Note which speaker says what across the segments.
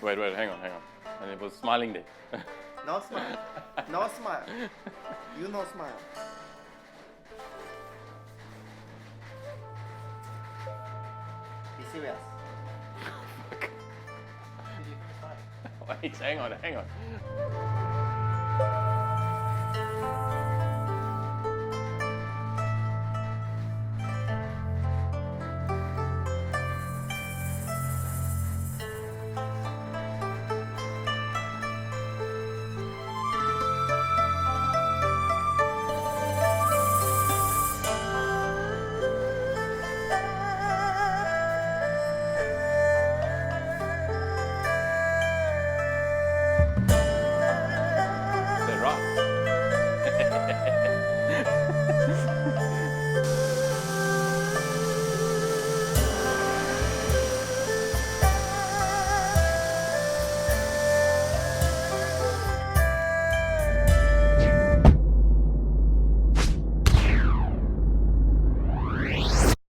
Speaker 1: Wait, hang on. And it was smiling there.
Speaker 2: No smile. No smile. You no smile. Be serious.
Speaker 1: Wait, hang on. Is that right?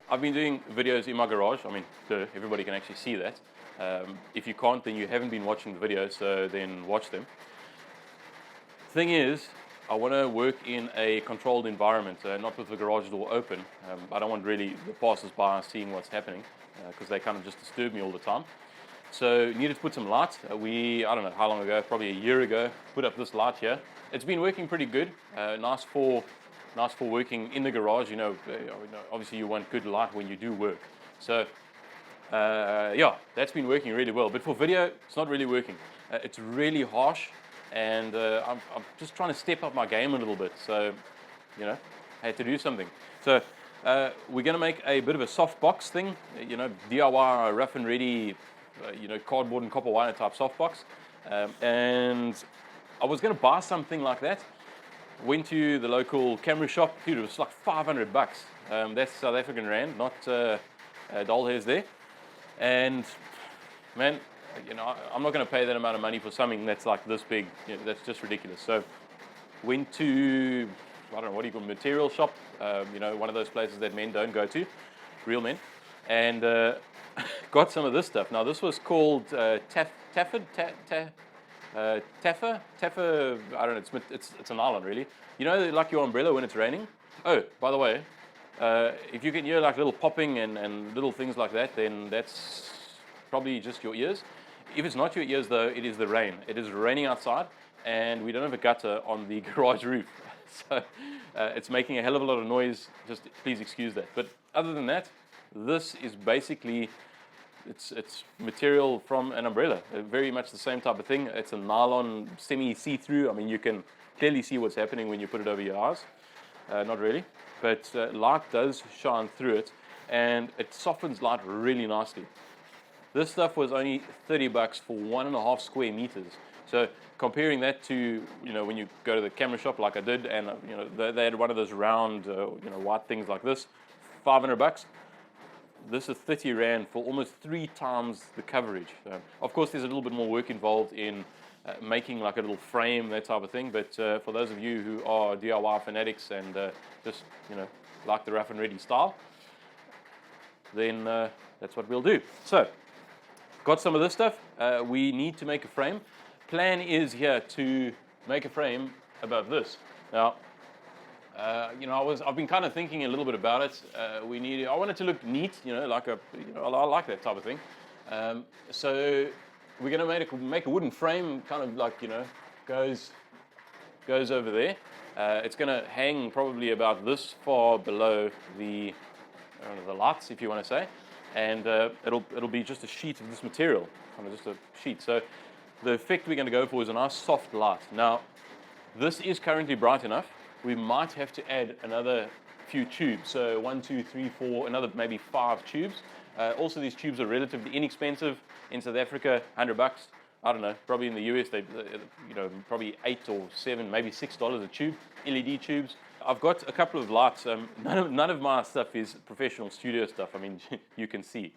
Speaker 1: I've been doing videos in my garage. I mean, everybody can actually see that. If you can't, then you haven't been watching the videos, so then watch them. Thing is, I want to work in a controlled environment, not with the garage door open. I don't want really the passers-by seeing what's happening, because they kind of just disturb me all the time. So needed to put some light. I don't know how long ago, probably a year ago, put up this light here. It's been working pretty good. Nice for working in the garage. Obviously you want good light when you do work. So yeah, that's been working really well. But for video, it's not really working. It's really harsh, and I'm just trying to step up my game a little bit. So, I had to do something. So we're going to make a bit of a softbox thing. DIY, rough and ready, cardboard and copper wire type softbox. And I was going to buy something like that. Went to the local camera shop. Dude, it was like $500. That's South African rand, not doll hairs there. And man, I'm not going to pay that amount of money for something that's like this big. That's just ridiculous. So went to, I don't know, what do you call it, material shop? One of those places that men don't go to, real men. And got some of this stuff. Now this was called Taffer, I don't know, it's an nylon really. Like your umbrella when it's raining? Oh, by the way, if you can hear like little popping and little things like that, then that's probably just your ears. If it's not your ears though, it is the rain. It is raining outside and we don't have a gutter on the garage roof. So it's making a hell of a lot of noise, just please excuse that. But other than that, this is basically It's material from an umbrella, very much the same type of thing. It's a nylon, semi-see-through. I mean, you can clearly see what's happening when you put it over your eyes. Not really, but light does shine through it, and it softens light really nicely. This stuff was only $30 for 1.5 square meters. So comparing that to, when you go to the camera shop like I did, and they had one of those round, white things like this, $500. This is 30 Rand for almost 3 times the coverage. Of course, there's a little bit more work involved in making like a little frame, that type of thing. But for those of you who are DIY fanatics and just, like the rough and ready style, then that's what we'll do. So, got some of this stuff. We need to make a frame. Plan is here to make a frame about this. Now, I've been kind of thinking a little bit about it. I want it to look neat, I like that type of thing. So we're going to make a wooden frame, kind of like, goes over there. It's going to hang probably about this far below the lights, if you want to say, and it'll be just a sheet of this material, kind of just a sheet. So the effect we're going to go for is a nice soft light. Now, this is currently bright enough. We might have to add another few tubes. So 1, 2, 3, 4, another maybe 5 tubes. Also, these tubes are relatively inexpensive. In South Africa, $100. I don't know. Probably in the US, they, probably $8 or $7, maybe $6 a tube. LED tubes. I've got a couple of lights. None of my stuff is professional studio stuff. I mean, you can see,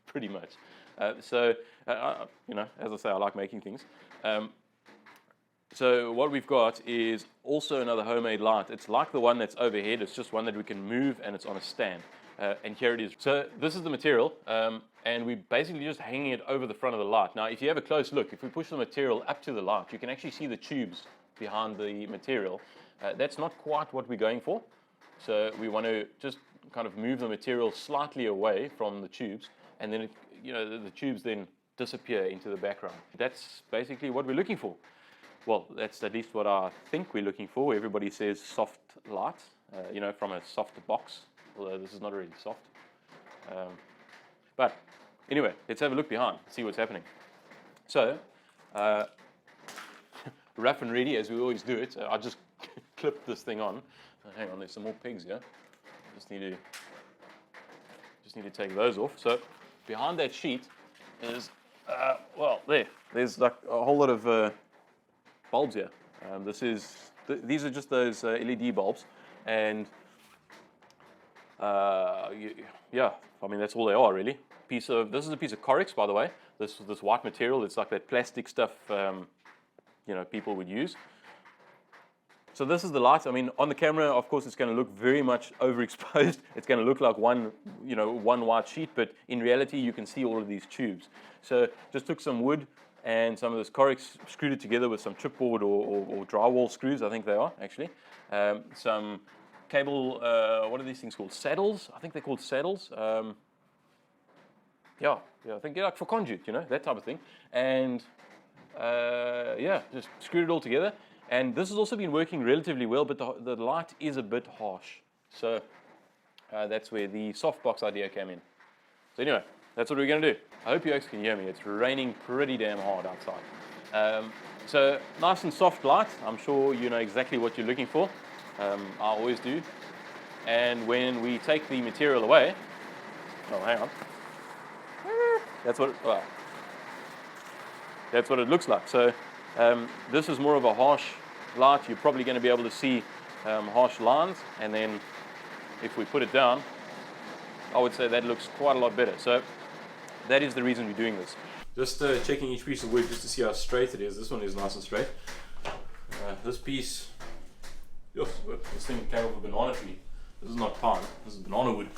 Speaker 1: pretty much. As I say, I like making things. So what we've got is also another homemade light. It's like the one that's overhead. It's just one that we can move and it's on a stand. and here it is. So this is the material, and we're basically just hanging it over the front of the light. Now, if you have a close look, if we push the material up to the light, you can actually see the tubes behind the material. That's not quite what we're going for. So we want to just kind of move the material slightly away from the tubes, and then the tubes then disappear into the background. That's basically what we're looking for. Well, that's at least what I think we're looking for. Everybody says soft light, from a soft box, although this is not really soft. But anyway, let's have a look behind, see what's happening. So, rough and ready, as we always do it, I just clipped this thing on. Hang on, there's some more pegs here. Just need to take those off. So, behind that sheet is, there's like a whole lot of bulbs here. These are just those LED bulbs, and yeah, I mean that's all they are really. This is a piece of Corex, by the way. This white material. It's like that plastic stuff, people would use. So this is the light. I mean, on the camera, of course, it's going to look very much overexposed. It's going to look like one white sheet, but in reality, you can see all of these tubes. So just took some wood and some of this Corex, screwed it together with some chipboard or drywall screws, I think they are, actually. Some cable, what are these things called? Saddles? I think they're called saddles. I think like for conduit, that type of thing. And just screwed it all together. And this has also been working relatively well, but the light is a bit harsh. So that's where the Softbox idea came in. So anyway, that's what we're going to do. I hope you guys can hear me. It's raining pretty damn hard outside. So nice and soft light. I'm sure you know exactly what you're looking for. I always do. And when we take the material away, hang on. That's what it looks like. So this is more of a harsh light. You're probably going to be able to see harsh lines, and then if we put it down, I would say that looks quite a lot better. So that is the reason we're doing this. Just checking each piece of wood just to see how straight it is. This one is nice and straight. This piece, this thing came off a banana tree. This is not pine, this is banana wood.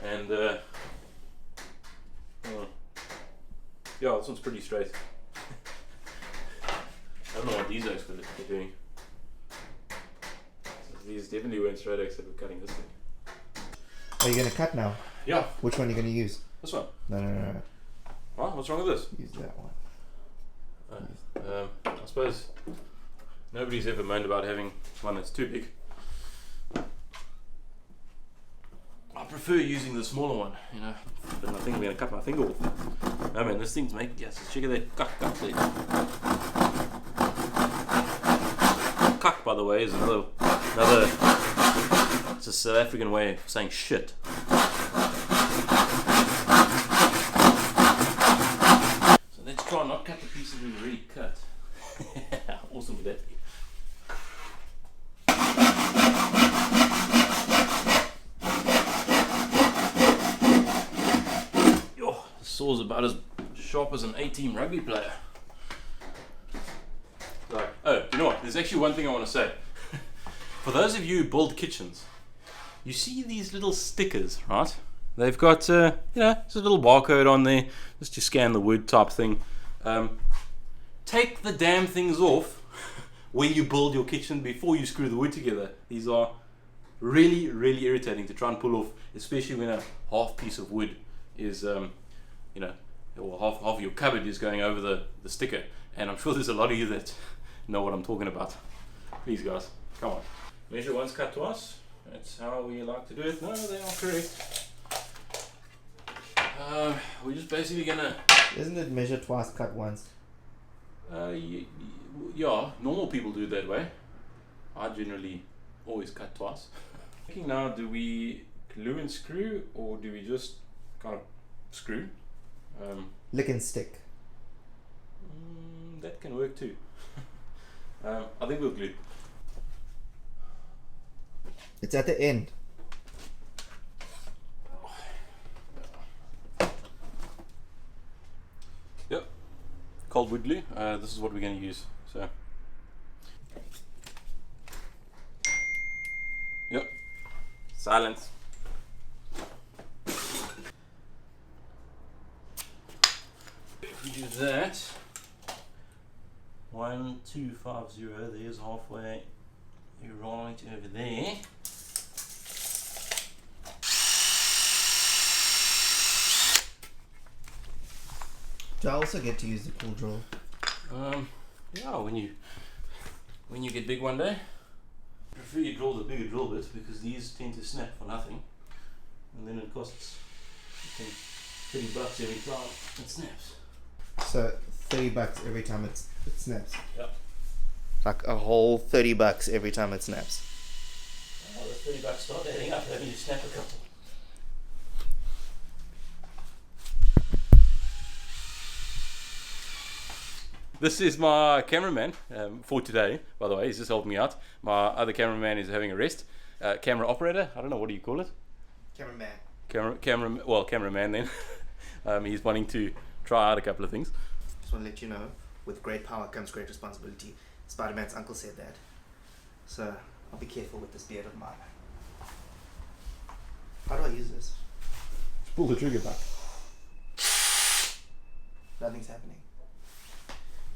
Speaker 1: And this one's pretty straight. I don't know what these oaks are doing. These definitely weren't straight oaks that were cutting this thing.
Speaker 3: Are you going to cut now?
Speaker 1: Yeah.
Speaker 3: Which one are you going to use?
Speaker 1: This one.
Speaker 3: No.
Speaker 1: What? What's wrong with this?
Speaker 3: Use that one.
Speaker 1: I suppose nobody's ever moaned about having one that's too big. I prefer using the smaller one, but I think I'm going to cut my finger off. No man, this thing's making, yes, check it there, cut there. Kak, by the way, is another, it's a South African way of saying shit. So let's try and not cut the pieces we've already cut. Awesome would that be? This saw's about as sharp as an A-team rugby player. You know what? There's actually one thing I want to say. For those of you who build kitchens, you see these little stickers, right? They've got, just a little barcode on there, just to scan the wood type thing. Take the damn things off when you build your kitchen before you screw the wood together. These are really, really irritating to try and pull off, especially when a half piece of wood is, or half of your cupboard is going over the sticker. And I'm sure there's a lot of you that know what I'm talking about. Please guys, come on. Measure once, cut twice. That's how we like to do it. No, they are correct. We're just basically gonna...
Speaker 3: Isn't it measure twice, cut once?
Speaker 1: Yeah, normal people do it that way. I generally always cut twice. Thinking now, do we glue and screw, or do we just kind of screw?
Speaker 3: Lick and stick.
Speaker 1: That can work too. I think we'll glue.
Speaker 3: It's at the end.
Speaker 1: Yep. Cold wood glue. This is what we're going to use. So. Yep. Silence. we do that. 1, 2, 5, 0. There's halfway. You roll it over there.
Speaker 3: Do I also get to use the pull drill?
Speaker 1: Yeah, when you get big one day. I prefer you draw the bigger drill bit because these tend to snap for nothing, and then it costs $30 every time it snaps.
Speaker 3: So $30 every time it snaps.
Speaker 1: Yep.
Speaker 3: Like a whole $30 every time it snaps.
Speaker 1: Oh, the $30 start adding up, having to snap a couple. This is my cameraman for today, by the way. He's just helping me out. My other cameraman is having a rest. Camera operator, I don't know, what do you call it?
Speaker 3: Cameraman.
Speaker 1: Cameraman then. He's wanting to try out a couple of things.
Speaker 3: Just want to let you know, with great power comes great responsibility. Spider-Man's uncle said that. So I'll be careful with this beard of mine. How do I use this?
Speaker 1: Just pull the trigger back.
Speaker 3: Nothing's happening.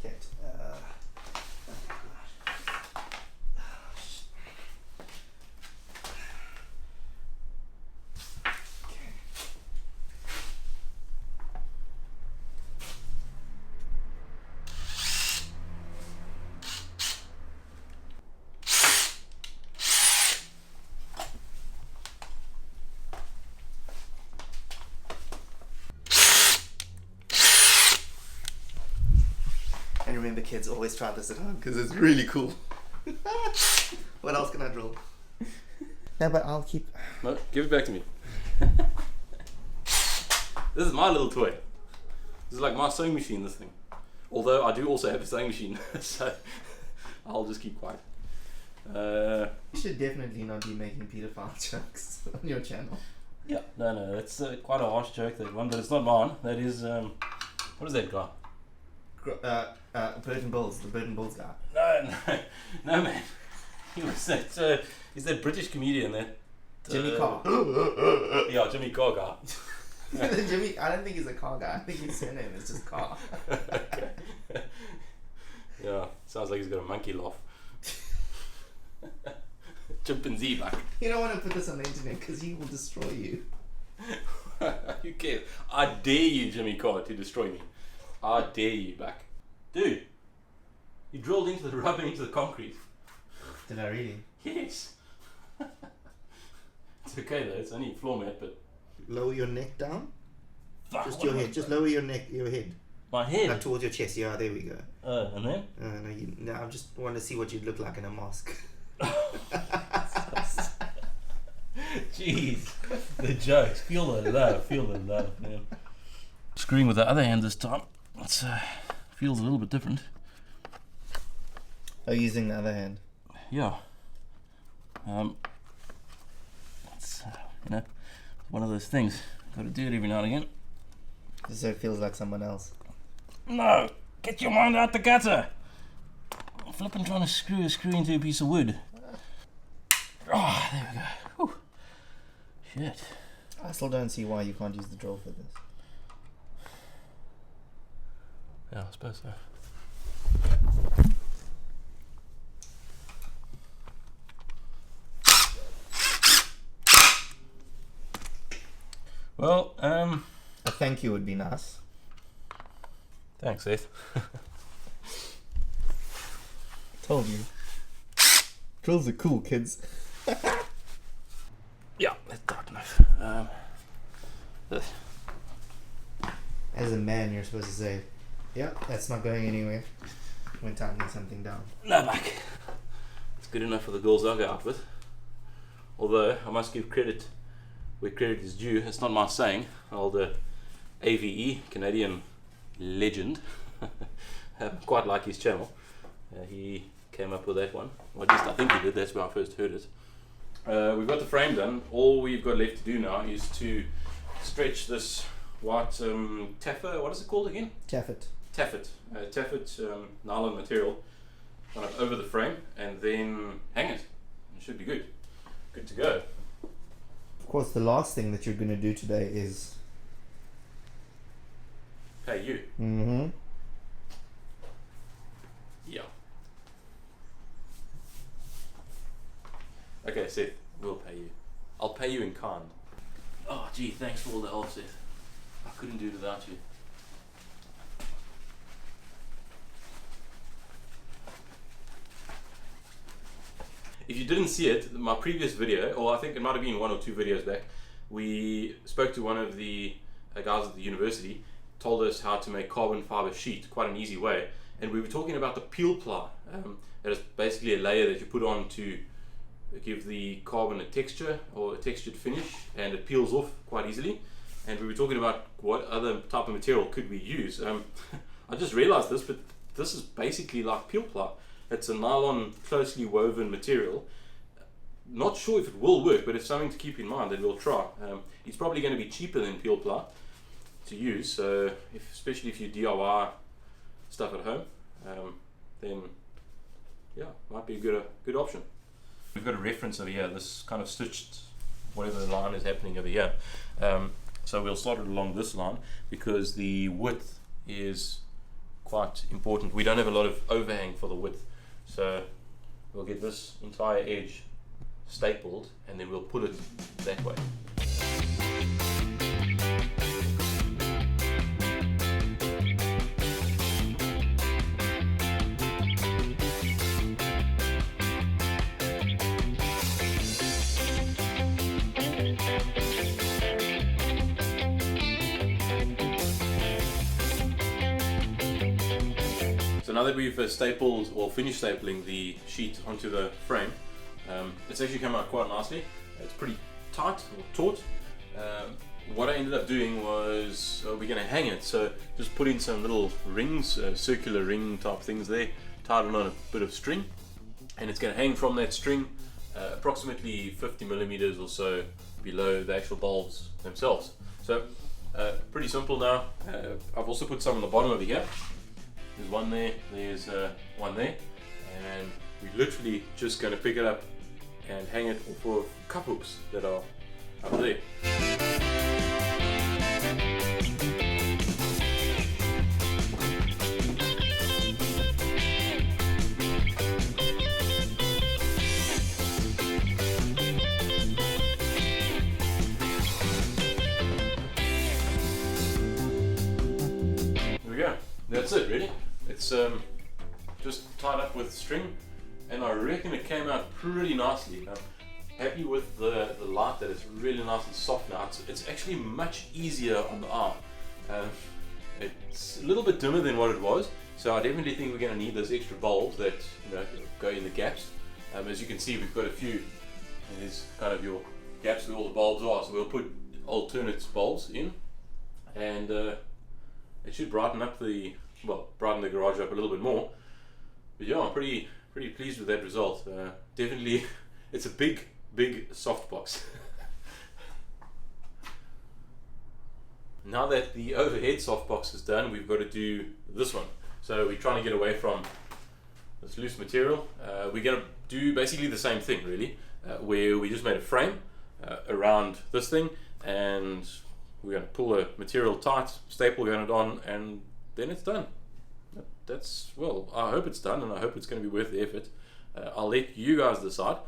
Speaker 3: Okay. And remember, kids, always try this at home because it's really cool. What else can I draw? No, but I'll keep.
Speaker 1: No, give it back to me. This is my little toy. This is like my sewing machine, this thing. Although I do also have a sewing machine, so I'll just keep quiet.
Speaker 3: You should definitely not be making pedophile jokes on your channel.
Speaker 1: Yeah, no, that's quite a harsh joke, that one, but it's not mine. That is, what is that guy?
Speaker 3: Burton Builds, the Burton Builds guy.
Speaker 1: No, man. He was that. He's that British comedian that.
Speaker 3: Jimmy Carr.
Speaker 1: Yeah, Jimmy Carr guy.
Speaker 3: Jimmy, I don't think he's a car guy. I think his surname is just Carr.
Speaker 1: Okay. Yeah, sounds like he's got a monkey laugh. Chimpanzee back.
Speaker 3: You don't want to put this on the internet because he will destroy you.
Speaker 1: You can't. I dare you, Jimmy Carr, to destroy me. I dare you back. Dude, you drilled into the rubber, into the concrete.
Speaker 3: Did I really?
Speaker 1: Yes. It's okay though, it's only a floor mat, but...
Speaker 3: Lower your neck down.
Speaker 1: Fuck,
Speaker 3: Just your head. Just lower your neck, your head.
Speaker 1: My head?
Speaker 3: Like towards your chest. Yeah, there we go.
Speaker 1: And then?
Speaker 3: No, I just want to see what you'd look like in a mask.
Speaker 1: Jeez, the jokes. Feel the love, man. Screwing with the other hand this time. It feels a little bit different.
Speaker 3: Oh, using the other hand.
Speaker 1: Yeah. It's one of those things. Got to do it every now and again.
Speaker 3: So it feels like someone else.
Speaker 1: No, get your mind out the gutter. I'm flipping trying to screw a screw into a piece of wood. Oh, there we go. Whew. Shit.
Speaker 3: I still don't see why you can't use the drill for this.
Speaker 1: Yeah, I suppose so. Well,
Speaker 3: A thank you would be nice.
Speaker 1: Thanks, Seth.
Speaker 3: Told you. Drills are cool, kids.
Speaker 1: Yeah, that's dark enough.
Speaker 3: As a man, you're supposed to say, yeah, that's not going anywhere when tightening something down.
Speaker 1: No back. It's good enough for the girls I go out with. Although, I must give credit where credit is due. It's not my saying. Old AVE, Canadian legend. Quite like his channel. He came up with that one. Well, at least I think he did. That's where I first heard it. We've got the frame done. All we've got left to do now is to stretch this white taffet. What is it called again?
Speaker 3: Taffet.
Speaker 1: Taffet nylon material kind of over the frame, and then hang it. It should be good to go.
Speaker 3: Of course, the last thing that you're going to do today is
Speaker 1: pay you.
Speaker 3: Mm-hmm.
Speaker 1: Yeah. Okay, Seth, we'll pay you. I'll pay you in kind. Oh, gee, thanks for all the help, Seth. I couldn't do it without you. If you didn't see it, my previous video, or I think it might have been 1 or 2 videos back, we spoke to one of the guys at the university, told us how to make carbon fiber sheet, quite an easy way, and we were talking about the peel ply. That is basically a layer that you put on to give the carbon a texture or a textured finish, and it peels off quite easily. And we were talking about what other type of material could we use. I just realized this, but this is basically like peel ply. It's a nylon closely woven material. Not sure if it will work, but it's something to keep in mind and we'll try. It's probably going to be cheaper than peel ply to use, so especially if you DIY stuff at home, then yeah, might be a good option. We've got a reference over here, this kind of stitched whatever the line is happening over here. So we'll start it along this line because the width is quite important. We don't have a lot of overhang for the width, so we'll get this entire edge stapled and then we'll pull it that way. So now that we've stapled or finished stapling the sheet onto the frame, it's actually come out quite nicely. It's pretty tight or taut. What I ended up doing was we're going to hang it, so just put in some little rings, circular ring type things there, tied it on a bit of string, and it's going to hang from that string approximately 50 millimeters or so below the actual bulbs themselves. So pretty simple now. I've also put some on the bottom over here. There's one there, there's one there, and we're literally just going to pick it up and hang it for cup hooks that are up there. There we go. That's it, really. It's just tied up with string, and I reckon it came out pretty nicely. I'm happy with the light, that it's really nice and soft now. It's actually much easier on the eye. It's a little bit dimmer than what it was, so I definitely think we're going to need those extra bulbs that go in the gaps. As you can see, we've got a few, and there's kind of your gaps where all the bulbs are, so we'll put alternate bulbs in, and it should brighten the garage up a little bit more. But yeah, I'm pretty pleased with that result. Definitely, it's a big softbox. Now that the overhead softbox is done, we've got to do this one. So we're trying to get away from this loose material. We're going to do basically the same thing, really, where we just made a frame around this thing, and we're going to pull the material tight, staple gun it on, and then it's done. Well, I hope it's done, and I hope it's going to be worth the effort. I'll let you guys decide.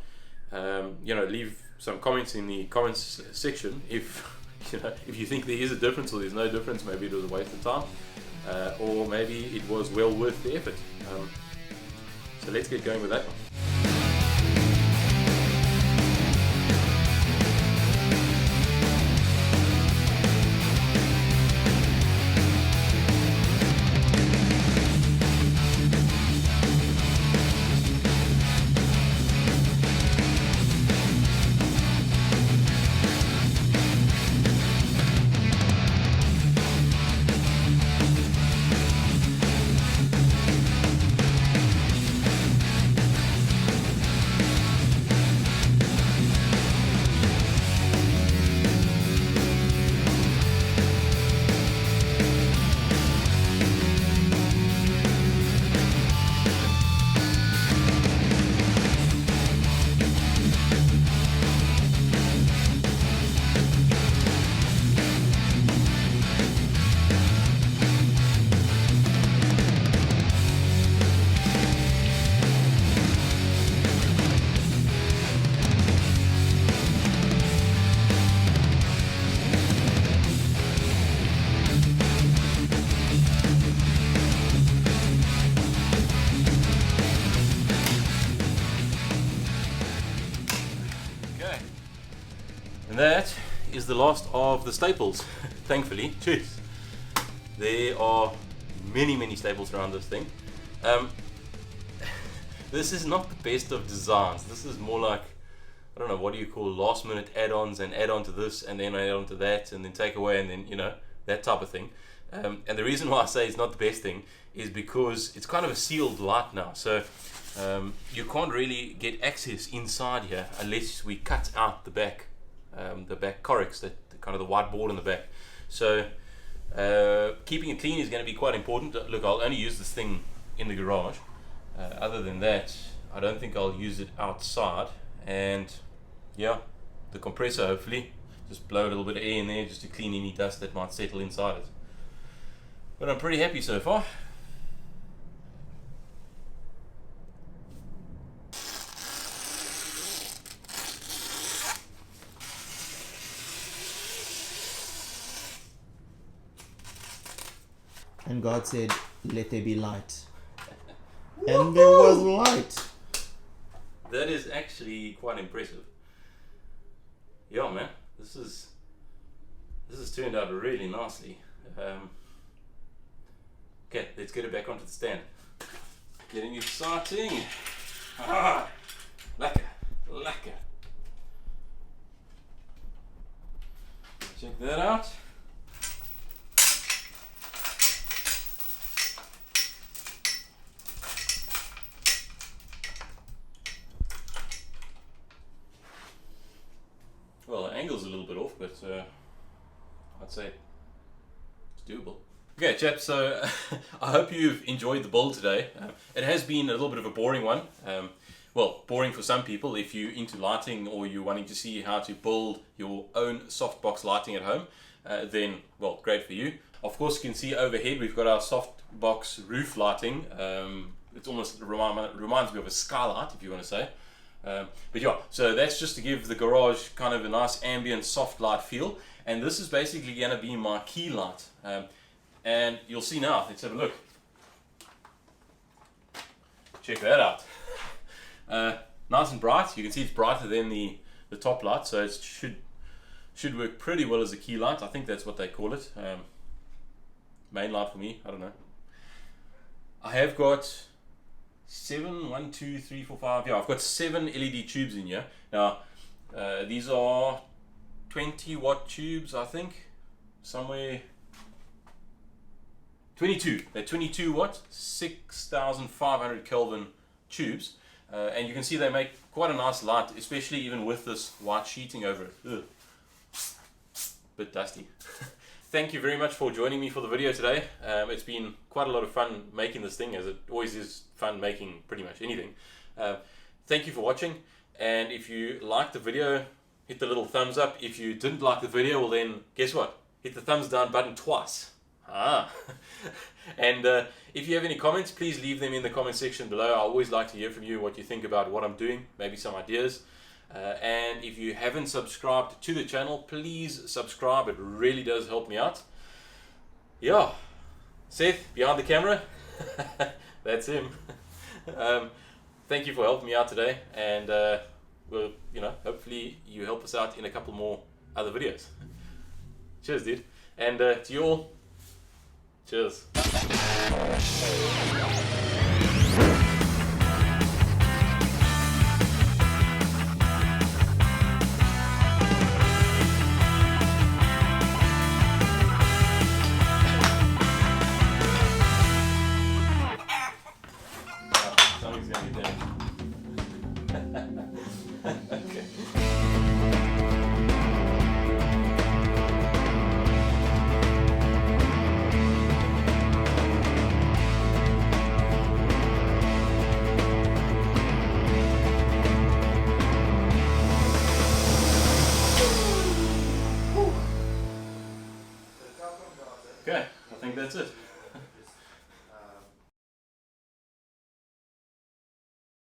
Speaker 1: Leave some comments in the comments section if you think there is a difference or there's no difference. Maybe it was a waste of time, or maybe it was well worth the effort. So let's get going with that one. that is the last of the staples, thankfully. Jeez. There are many staples around this thing. This is not the best of designs. This is more like, I don't know, what do you call last minute add-ons, and add on to this and then add on to that and then take away and then, you know, that type of thing. And the reason why I say it's not the best thing is because it's kind of a sealed light now. So you can't really get access inside here unless we cut out the back Corex, the kind of the white board in the back. So keeping it clean is going to be quite important. Look, I'll only use this thing in the garage. Other than that, I don't think I'll use it outside. And yeah, the compressor, hopefully just blow a little bit of air in there just to clean any dust that might settle inside it. But I'm pretty happy so far.
Speaker 3: And God said, let there be light. And there was light.
Speaker 1: That is actually quite impressive. Yeah, man, this has turned out really nicely. Okay, let's get it back onto the stand. Getting exciting. Ah, lekker. Check that out. Well, the angle's a little bit off, but I'd say it's doable. Okay, chaps, so I hope you've enjoyed the build today. It has been a little bit of a boring one. Well, boring for some people. If you're into lighting or you're wanting to see how to build your own softbox lighting at home, then, well, great for you. Of course, you can see overhead we've got our softbox roof lighting. It almost reminds me of a skylight, if you want to say. But yeah, so that's just to give the garage kind of a nice ambient soft light feel. And this is basically going to be my key light. And you'll see now. Let's have a look. Check that out. Nice and bright. You can see it's brighter than the top light, so it should work pretty well as a key light. I think that's what they call it. Main light for me. I don't know. I have got 7, 1, 2, 3, 4, 5. Yeah, I've got 7 LED tubes in here. Now, these are 20 watt tubes, I think. Somewhere 22. They're 22 watt, 6,500 Kelvin tubes. And you can see they make quite a nice light, especially even with this white sheeting over it. Ugh. Bit dusty. Thank you very much for joining me for the video today. It's been quite a lot of fun making this thing, as it always is fun making pretty much anything. Thank you for watching, and if you liked the video, hit the little thumbs up. If you didn't like the video, well then, guess what? Hit the thumbs down button twice. And if you have any comments, please leave them in the comment section below. I always like to hear from you what you think about what I'm doing, maybe some ideas. And if you haven't subscribed to the channel, please subscribe. It really does help me out. Yeah, Seth behind the camera, that's him. Thank you for helping me out today, and well, hopefully you help us out in a couple more other videos. Cheers, dude. And to you all, cheers.